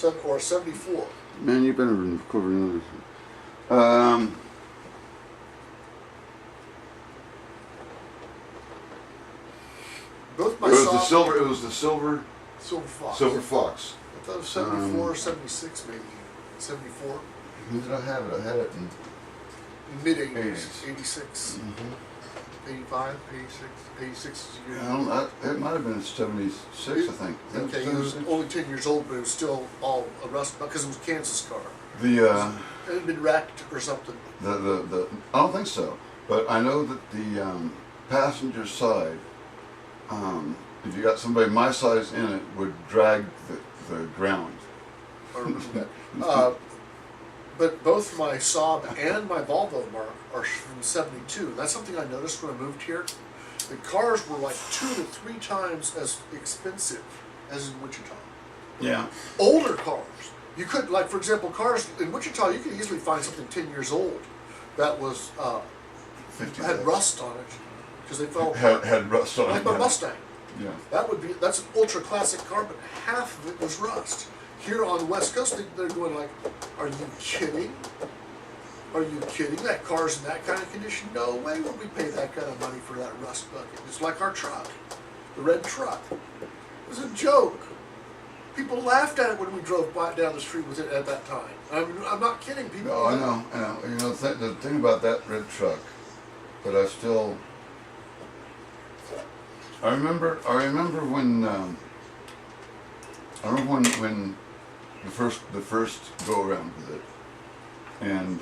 or a 74. Man, you better recording this. Both my It was Saab, the silver. It was the silver. Silver Fox. Silver Fox. I thought it was 74 or 76 maybe. 74. When did I have it? I had it in Mid 80s. 80s. 86. Mm-hmm. 85, 86. 86 is a year. It might have been 76, I think. Okay, he was only 10 years old, but it was still all a rust because it was a Kansas car. The It had been wrecked or something. I don't think so, but I know that the passenger side, if you got somebody my size in it, would drag the ground. I remember that. But both my Saab and my Volvo Mark are from 72. That's something I noticed when I moved here. The cars were like 2 to 3 times as expensive as in Wichita. Yeah. Older cars. You could, like for example, cars in Wichita, you could easily find something 10 years old that was had rust on it because they fell apart. Had rust on it. Like my Mustang. Yeah. That's an ultra classic car, but half of it was rust. Here on the West Coast, they're going like, "Are you kidding? Are you kidding? That car's in that kind of condition? No way would we pay that kind of money for that rust bucket." It's like our truck, the red truck. It was a joke. People laughed at it when we drove by down the street with it at that time. I'm not kidding. People. No, I know. You know, the thing about that red truck, but I still. I remember when. I remember when the first go around with it, and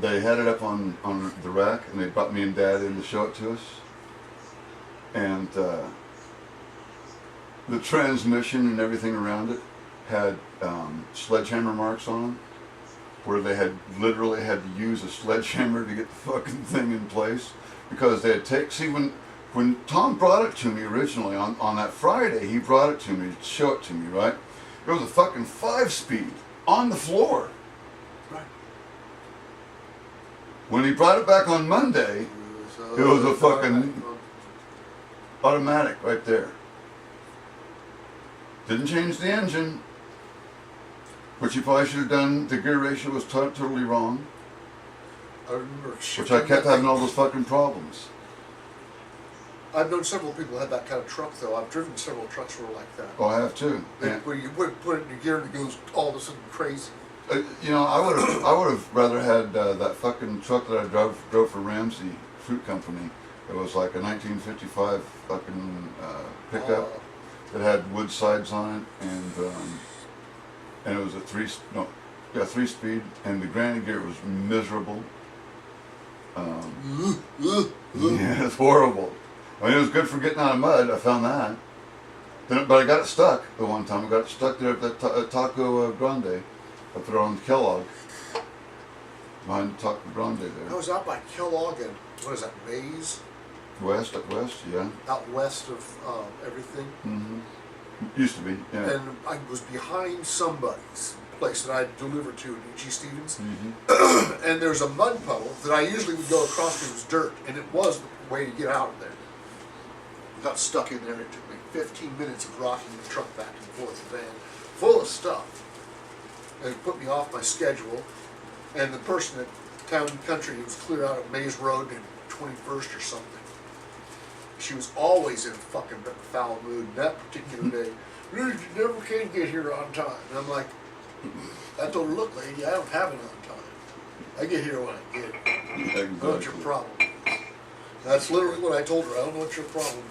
they had it up on the rack, and they brought me and Dad in to show it to us, and the transmission and everything around it had sledgehammer marks on them, where they had literally had to use a sledgehammer to get the fucking thing in place, because they had when Tom brought it to me originally on that Friday, he brought it to me to show it to me, right? It was a fucking 5-speed on the floor. Right. When he brought it back on Monday, it was a fucking automatic right there. Didn't change the engine, which he probably should have done. The gear ratio was totally wrong. I remember which I kept having all those fucking problems. I've known several people who had that kind of truck, though. I've driven several trucks that were like that. Oh, I have too. Yeah. Where you put it in your gear and it goes all of a sudden crazy. You know, I would have rather had that fucking truck that I drove for Ramsey Fruit Company. It was like a 1955 fucking pickup that had wood sides on it, and it was a 3-speed, and the granny gear was miserable. Yeah, it's horrible. I mean, it was good for getting out of mud. I found that. But I got it stuck the one time. I got it stuck there at that Taco Grande up there on Kellogg. Behind Taco Grande there. I was out by Kellogg and, what is that, Maze? Up west, yeah. Out west of everything. Mm-hmm. Used to be, yeah. And I was behind somebody's place that I delivered to, G. Stevens. Mm-hmm. And there's a mud puddle that I usually would go across because it was dirt, and it was the way to get out of there. Got stuck in there, and it took me 15 minutes of rocking the truck back and forth, the van, full of stuff. And it put me off my schedule. And the person at Town and Country, was clear out of Maze Road and 21st or something. She was always in a fucking foul mood that particular day. You never can get here on time. And I'm like, I told her, look, lady, I don't have it on time. I get here when I get it. Exactly. I don't know what your problem is. That's literally what I told her. I don't know what your problem is.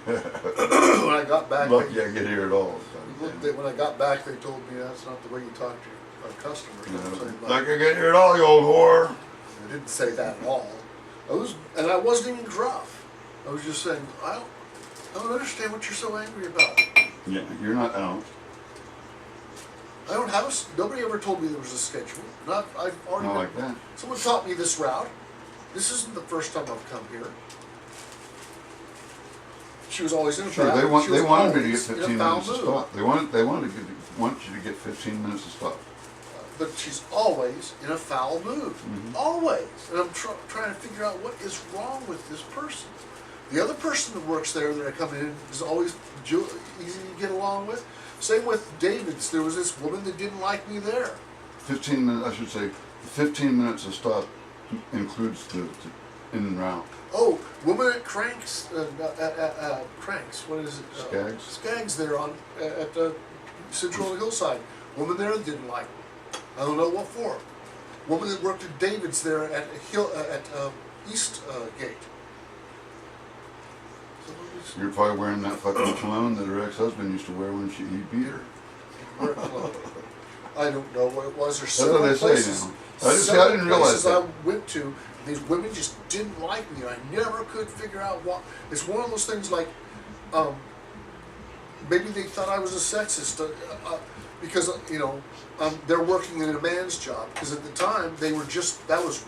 When I got back, lucky I get here at all. When I got back, they told me that's not the way you talk to our customers. Yeah. Like I get here at all, you old whore. I didn't say that at all. I wasn't even gruff. I was just saying, I don't understand what you're so angry about. Yeah, you're not out. I don't have nobody ever told me there was a schedule. I've already not like that. Someone taught me this route. This isn't the first time I've come here. She was always in a sure, foul. They wanted me to get 15 minutes to stop. They want you to get 15 minutes to stop. But she's always in a foul mood. Mm-hmm. Always. And I'm trying to figure out what is wrong with this person. The other person that works there that I come in is always easy to get along with. Same with David's. There was this woman that didn't like me there. 15 minutes, I should say, the 15 minutes of stop includes the in and out. Oh, woman at Cranks, Cranks, what is it? Skaggs? Skaggs there on, at Central Hillside. Woman there that didn't like me. I don't know what for. Woman that worked at David's there at East Gate. You're probably wearing that fucking cologne that her ex-husband used to wear when he beat her. I don't know what it was. There's That's what they places, say now. I didn't realize that. I went to, these women just didn't like me. I never could figure out what. It's one of those things like, maybe they thought I was a sexist because they're working in a man's job. Because at the time they were just, that was